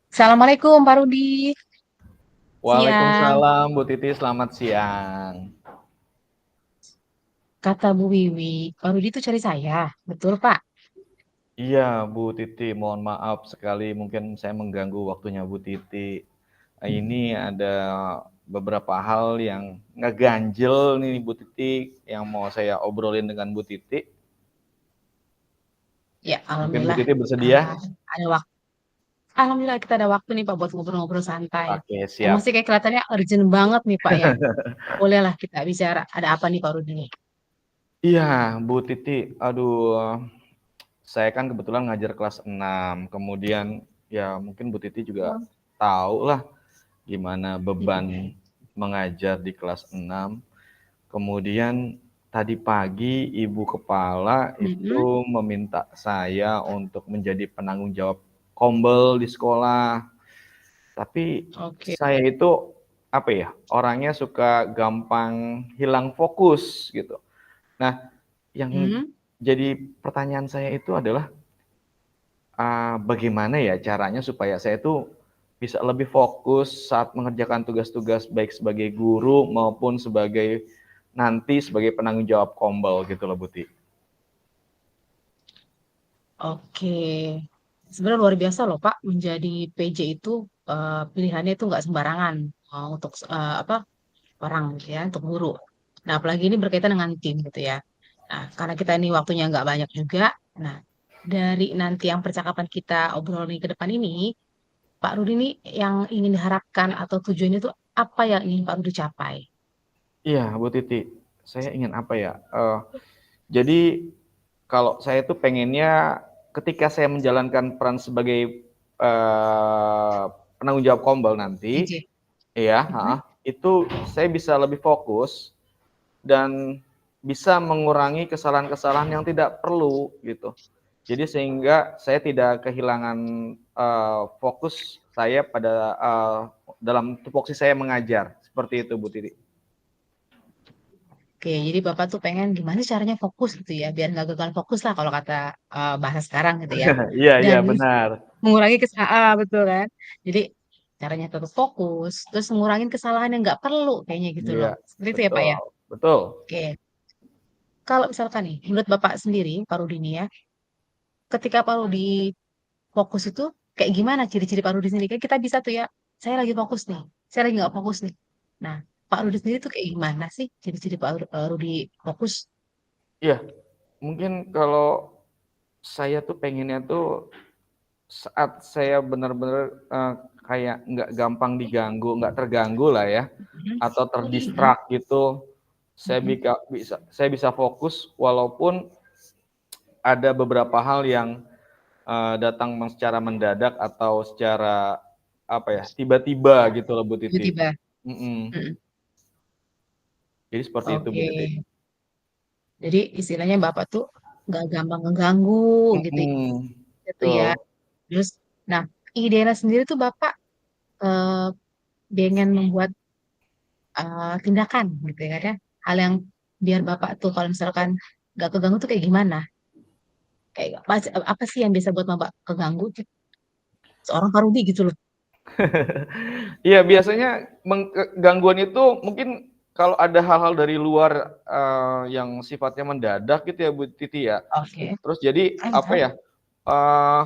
Assalamualaikum Pak Rudi. Siang. Waalaikumsalam Bu Titi, selamat siang. Kata Bu Wiwi, Pak Rudi itu cari saya. Betul Pak? Iya Bu Titi, mohon maaf sekali mungkin saya mengganggu waktunya Bu Titi. Ini ada beberapa hal yang ngeganjel nih Bu Titi yang mau saya obrolin dengan Bu Titi. Ya, Mungkin Bu Alhamdulillah. Titi bersedia? Ah, ada waktu. Alhamdulillah kita ada waktu nih Pak buat ngobrol-ngobrol santai. Oke, Emang siap. sih kayak kelihatannya urgent banget nih Pak ya. Bolehlah kita bicara. Ada apa nih Pak Rudi nih? Iya Bu Titi, aduh saya kan kebetulan ngajar kelas 6. Kemudian ya mungkin Bu Titi juga tahu lah gimana beban mengajar di kelas 6. Kemudian tadi pagi ibu kepala itu Mm-mm. meminta saya untuk menjadi penanggung jawab kombel di sekolah. Tapi Oke. saya itu apa ya, orangnya suka gampang hilang fokus gitu. Nah, yang Hmm. jadi pertanyaan saya itu adalah bagaimana ya caranya supaya saya itu bisa lebih fokus saat mengerjakan tugas-tugas baik sebagai guru maupun sebagai penanggung jawab kombel gitu loh Buti. Oke. Sebenarnya luar biasa loh Pak. Menjadi PJ itu pilihannya itu nggak sembarangan untuk apa orang gitu ya, untuk guru. Nah, apalagi ini berkaitan dengan tim gitu ya. Nah, karena kita ini waktunya nggak banyak juga. Nah, dari nanti yang percakapan kita obrolin ke depan ini, Pak Rudi ini yang ingin diharapkan atau tujuannya itu apa yang ingin Pak Rudi capai? Iya Bu Titi, saya ingin apa ya? Jadi kalau saya tuh pengennya ketika saya menjalankan peran sebagai penanggung jawab kombel nanti, PJ. ya, Mhm. itu saya bisa lebih fokus dan bisa mengurangi kesalahan-kesalahan yang tidak perlu gitu. Jadi sehingga saya tidak kehilangan fokus saya pada dalam tupoksi saya mengajar seperti itu Bu Titi. Oke, jadi Bapak tuh pengen gimana sih caranya fokus gitu ya, biar nggak gagal fokus lah kalau kata bahasa sekarang gitu ya. Iya iya Dan benar. mengurangi betul kan. Jadi caranya tetap fokus, terus ngurangin kesalahan yang nggak perlu kayaknya gitu Iya loh. Seperti itu ya Pak betul ya. betul. Oke, kalau misalkan nih, menurut Bapak sendiri, Pak Rudi nih ya, ketika Pak Rudi fokus itu kayak gimana ciri-ciri Pak Rudi sendiri? Kan kita bisa tuh ya, saya lagi fokus nih, saya lagi nggak fokus nih. Nah, Pak Rudi sendiri tuh kayak gimana sih ciri-ciri Rudi fokus? Iya mungkin kalau saya tuh pengennya tuh saat saya benar-benar kayak nggak gampang diganggu, nggak terganggu lah ya, Mhm. atau Mhm. terdistrak gitu, Mhm. saya bisa fokus walaupun ada beberapa hal yang datang secara mendadak atau secara apa ya tiba-tiba gitu loh Bu Titi. Tiba-tiba. Mm-mm. Mhm. Jadi seperti itu Bu Oke. Titi. Jadi istilahnya Bapak tuh nggak gampang ngeganggu gitu Mm-mm. gitu ya. Betul. Terus, nah, idealnya sendiri tuh Bapak eh, pengen membuat tindakan gitu ya kan ya. Hal yang biar Bapak tuh kalau misalkan nggak keganggu tuh kayak gimana? Kayak apa sih yang bisa buat Bapak keganggu tuh? Seorang Parudi gitu loh. Iya biasanya gangguan itu mungkin kalau ada hal-hal dari luar yang sifatnya mendadak gitu ya Bu Titi ya. Oke. Terus jadi apa ya? eh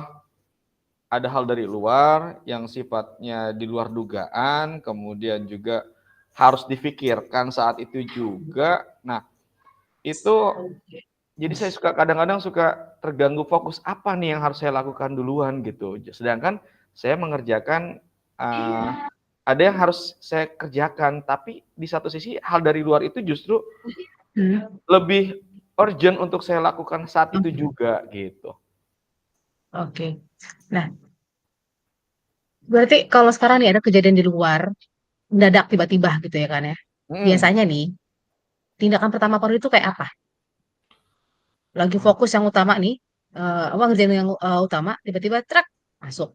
ada hal dari luar yang sifatnya di luar dugaan, kemudian juga harus difikirkan saat itu juga. Nah, itu jadi saya suka kadang-kadang suka terganggu fokus apa nih yang harus saya lakukan duluan gitu. Sedangkan saya mengerjakan ada yang harus saya kerjakan, tapi di satu sisi hal dari luar itu justru Hmm. lebih urgent untuk saya lakukan saat itu Oke. juga gitu. Oke. Nah, berarti kalau sekarang nih ada kejadian di luar, mendadak tiba-tiba gitu ya kan ya. Hmm. Biasanya nih, tindakan pertama Parudi itu kayak apa? Lagi fokus yang utama nih, apa ngerjain yang utama, tiba-tiba truk masuk.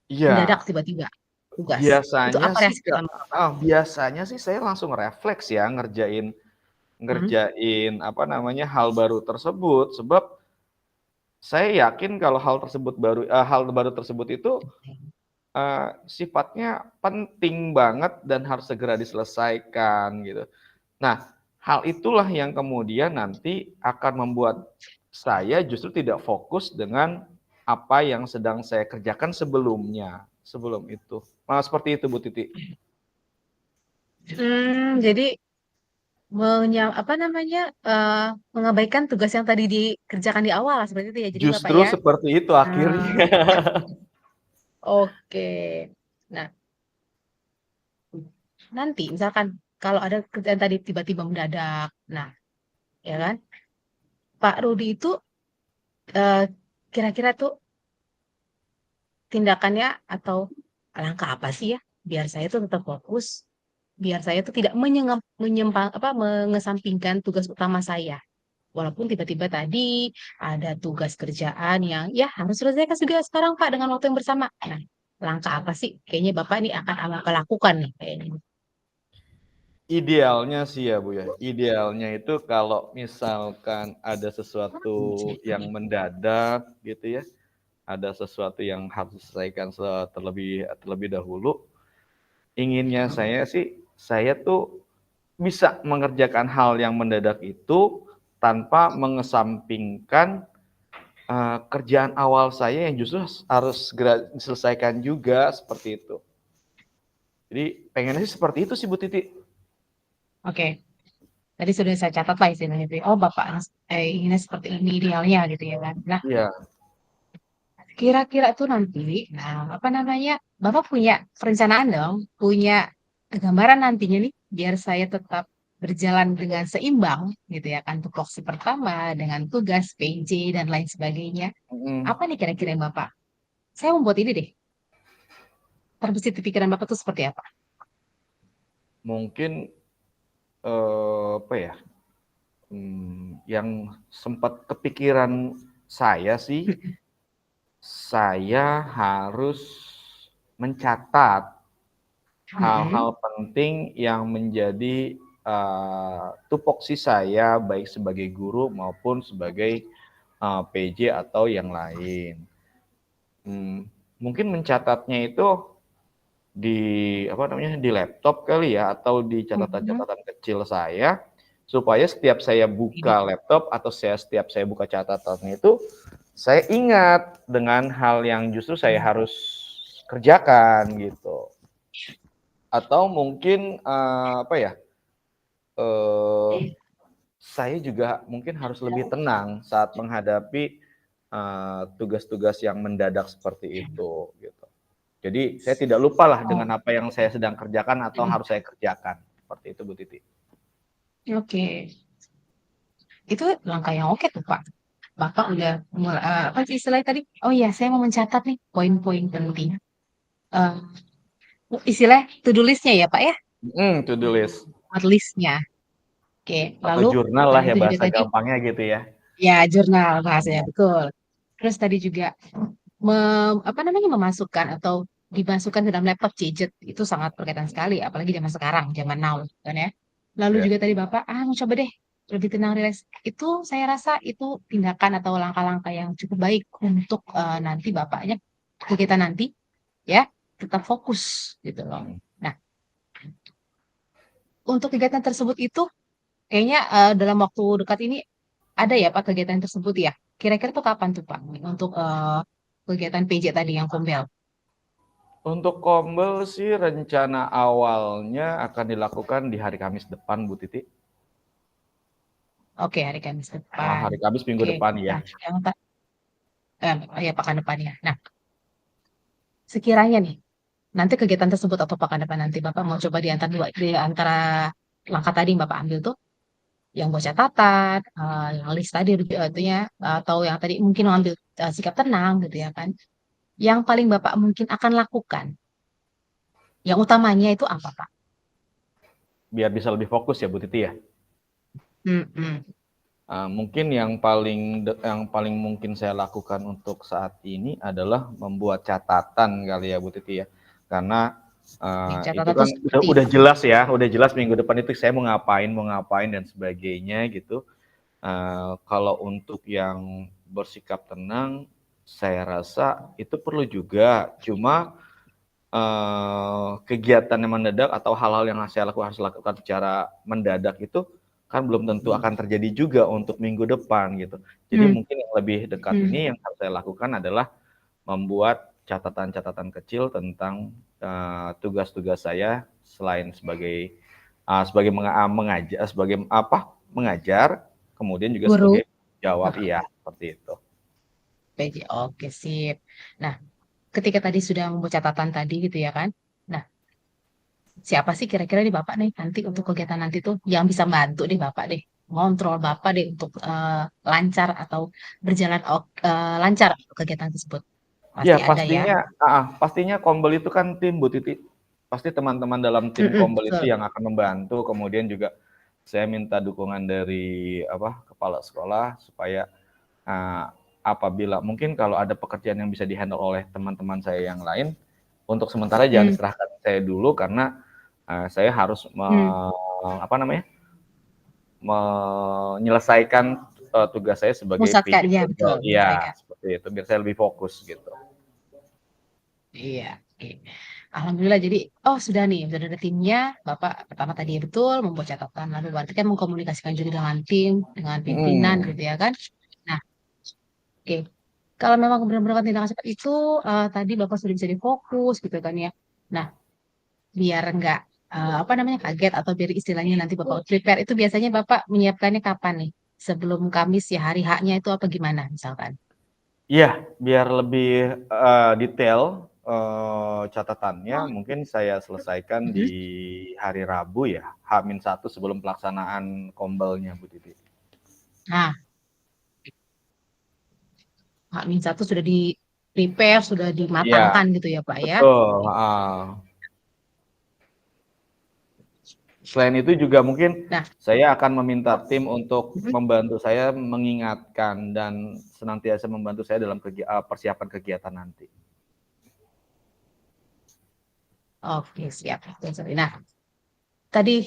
Iya, Mendadak tiba-tiba tugas. Itu biasanya apa sih reaksi pertama Bapak? biasanya sih saya langsung refleks ya Hmm? ngerjain apa namanya hal baru tersebut sebab saya yakin kalau hal baru tersebut itu sifatnya penting banget dan harus segera diselesaikan gitu. Nah, hal itulah yang kemudian nanti akan membuat saya justru tidak fokus dengan apa yang sedang saya kerjakan sebelum itu. Seperti itu Bu Titi. Jadi apa namanya, mengabaikan tugas yang tadi dikerjakan di awal seperti itu ya jadi Bapak Justru ya? seperti itu Ah, akhirnya. oke. Nah, nanti misalkan kalau ada kerjaan tadi tiba-tiba mendadak, nah, ya kan, Pak Rudi itu, eee, kira-kira tuh tindakannya atau langkah apa sih ya, biar saya tuh tetap fokus, biar saya tuh tidak mengesampingkan tugas utama saya? Walaupun tiba-tiba tadi ada tugas kerjaan yang ya harus selesaikan juga sekarang Pak dengan waktu yang bersama. Nah, langkah apa sih kayaknya Bapak ini akan Bapak lakukan nih kayaknya? Idealnya sih ya Bu ya, idealnya itu kalau misalkan ada sesuatu yang mendadak gitu ya, ada sesuatu yang harus diselesaikan terlebih dahulu, inginnya saya sih, saya tuh bisa mengerjakan hal yang mendadak itu tanpa mengesampingkan kerjaan awal saya yang justru harus segera diselesaikan juga seperti itu. Jadi pengennya sih seperti itu sih Bu Titi. Oke, tadi sudah saya catat lah istilahnya itu. Oh, Bapak inginnya seperti ini idealnya gitu ya kan. Nah, Iya. kira-kira tuh nanti, nah apa namanya, Bapak punya perencanaan dong, punya gambaran nantinya nih, biar saya tetap berjalan dengan seimbang gitu ya kan, tupoksi pertama dengan tugas PJ dan lain sebagainya. Mm, Apa nih kira-kira yang Bapak? Saya membuat ini deh, terbesit di pikiran Bapak tuh seperti apa? mungkin apa ya? Yang sempat kepikiran saya sih, saya harus mencatat Mhm, hal-hal penting yang menjadi tupoksi saya baik sebagai guru maupun sebagai PJ atau yang lain. Mungkin mencatatnya itu di di laptop kali ya atau di mhm, catatan-catatan kecil saya supaya setiap saya buka laptop atau setiap saya buka catatan itu saya ingat dengan hal yang justru saya harus kerjakan gitu. Atau mungkin eh, saya juga mungkin harus lebih tenang saat menghadapi tugas-tugas yang mendadak seperti itu gitu. Jadi saya tidak lupa lah oh, dengan apa yang saya sedang kerjakan atau harus saya kerjakan. Seperti itu Bu Titi. oke. Itu langkah yang oke tuh, Pak. Bapak udah apa sih istilahnya tadi? Oh iya, saya mau mencatat nih poin-poin penting. Eee, Istilahnya to do list-nya ya, Pak, ya? To do list. Buat list-nya. Oke, Atau lalu jurnal lah selain ya itu juga bahasa tadi gampangnya gitu ya. ya jurnal bahasanya, Iya. betul. Terus tadi juga apa namanya, memasukkan atau dimasukkan ke dalam laptop gadget itu sangat berkaitan sekali, apalagi zaman sekarang, zaman now kan ya. Lalu Ya. juga tadi Bapak, mau coba deh lebih tenang, rileks. Itu saya rasa itu tindakan atau langkah-langkah yang cukup baik untuk, nanti Bapaknya kegiatan nanti ya, tetap fokus gitu loh. Nah, untuk kegiatan tersebut itu kayaknya, dalam waktu dekat ini ada ya Pak kegiatan tersebut ya? Kira-kira tuh kapan tuh Pak untuk, kegiatan PJ tadi yang Kombel? Untuk kombel sih rencana awalnya akan dilakukan di hari Kamis depan Bu Titi. Oke, hari Kamis depan. Hari Kamis minggu Oke. depan ya. Nah, yang ya pekan depan ya. Nah, sekiranya nih, nanti kegiatan tersebut atau pekan depan nanti Bapak mau coba di antara langkah tadi yang Bapak ambil tuh, yang buat catatan, yang list tadi artinya, atau yang tadi mungkin mengambil, sikap tenang gitu ya kan. Yang paling Bapak mungkin akan lakukan, yang utamanya itu apa, Pak? Biar bisa lebih fokus ya Bu Titi ya. Mhm. Mungkin yang paling mungkin saya lakukan untuk saat ini adalah membuat catatan kali ya Bu Titi ya. Karena Oke, itu catatan tuh kan seperti udah jelas ya, udah jelas minggu depan itu saya mau ngapain dan sebagainya gitu. Kalau untuk yang bersikap tenang, saya rasa itu perlu juga. Cuma kegiatan yang mendadak atau hal-hal yang saya harus lakukan secara mendadak itu kan belum tentu akan terjadi juga untuk minggu depan gitu. Jadi Hmm. mungkin yang lebih dekat Hmm. ini yang harus saya lakukan adalah membuat catatan-catatan kecil tentang tugas-tugas saya selain sebagai mengajar, sebagai mengajar, kemudian juga Guru. sebagai jawab, Ah, iya seperti itu. PJ. Oke, sip. Nah, ketika tadi sudah membuat catatan tadi gitu ya kan. Nah, siapa sih kira-kira nih Bapak nih nanti untuk kegiatan nanti tuh yang bisa bantu nih Bapak deh, ngontrol Bapak deh untuk lancar atau berjalan lancar kegiatan tersebut. Ya Pasti ada ya. pastinya Kombel itu kan tim Bu Titi. Pasti teman-teman dalam tim Mm-mm, Kombel itu betul. yang akan membantu. Kemudian juga saya minta dukungan dari kepala sekolah supaya uh, apabila mungkin kalau ada pekerjaan yang bisa dihandle oleh teman-teman saya yang lain, untuk sementara jangan Hmm. diserahkan saya dulu karena saya harus Hmm. menyelesaikan tugas saya sebagai Musatkan PJ ya, betul. Kombel. Iya, Menyelesaikan. seperti itu. Biar saya lebih fokus gitu. Iya. Oke. Alhamdulillah jadi sudah nih sudah ada timnya. Bapak pertama tadi ya betul membuat catatan lalu berarti kan mengkomunikasikan juga dengan tim dengan pimpinan Hmm. gitu ya kan. Nah, oke. Kalau memang benar-benar tindakan seperti itu, tadi Bapak sudah bisa difokus gitu kan ya. Nah, biar enggak apa namanya kaget atau biar istilahnya nanti Bapak prepare itu biasanya Bapak menyiapkannya kapan nih? Sebelum Kamis ya hari haknya itu apa gimana misalkan? Iya, biar lebih detail catatannya mungkin saya selesaikan di Mhm. hari Rabu ya, H-1 sebelum pelaksanaan kombelnya Bu Titi. Nah, H-1 sudah di prepare, sudah Iya, dimatangkan gitu ya Pak ya. betul. Selain itu juga mungkin Nah, saya akan meminta tim untuk mhm. membantu saya mengingatkan dan senantiasa membantu saya dalam persiapan kegiatan nanti. Oke siap. Nah, tadi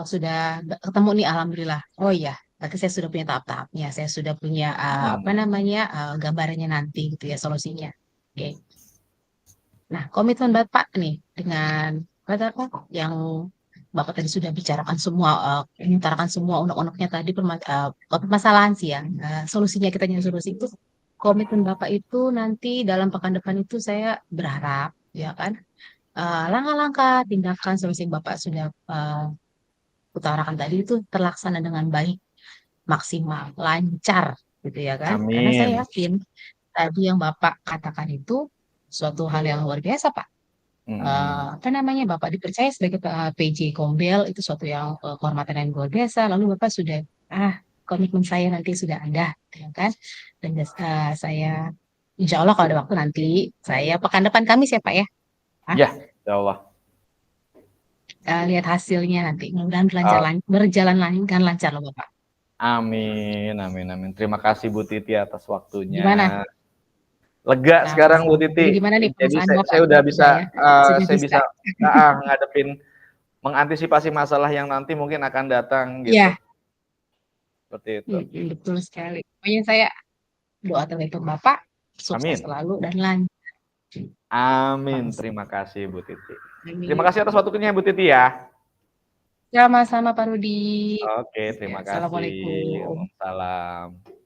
sudah ketemu nih Alhamdulillah. Oh iya, berarti saya sudah punya tahap-tahapnya. Saya sudah punya apa Hmm. namanya gambarannya nanti gitu ya solusinya. Oke. Nah, komitmen Bapak nih dengan apa yang Bapak tadi sudah bicarakan semua, mengutarakan semua unek-uneknya tadi permasalahan sih ya, solusinya kita nyari solusi itu komitmen Bapak itu nanti dalam pekan depan itu saya berharap ya kan langkah-langkah tindakan solusi yang Bapak sudah utarakan tadi itu terlaksana dengan baik, maksimal, lancar gitu ya kan? Karena saya Amin. yakin tadi yang Bapak katakan itu suatu hal yang luar biasa Pak. Hmm. Apa namanya Bapak dipercaya sebagai PJ Kombel itu suatu yang kehormatan yang luar biasa. Lalu Bapak sudah komitmen saya nanti sudah ada, ya kan? Dan saya Insya Allah kalau ada waktu nanti saya pekan depan Kamis ya Pak ya. Ah, Ya, insya Allah. lihat hasilnya nanti. Mudah-mudahan Uh, berjalan dengan lancar loh Bapak. Amin, amin, amin. Terima kasih Bu Titi atas waktunya. Gimana? Lega sekarang Bu Sama-sama. Jadi Titi. gimana nih Jadi perasaan saya Bapak? udah bisa, Udah ya, sudah saya bisa. bisa ngadepin, mengantisipasi masalah yang nanti mungkin akan datang gitu. Ya, Seperti itu. betul sekali. Pokoknya saya doa terbaik untuk Bapak, sukses Amin. selalu dan lancar. Amin. Bangsa. Terima kasih Bu Titi. Terima Amin. kasih atas waktunya Bu Titi ya. Sama-sama Pak Rudi. Oke, Ya, terima kasih. Assalamualaikum. Waalaikumsalam.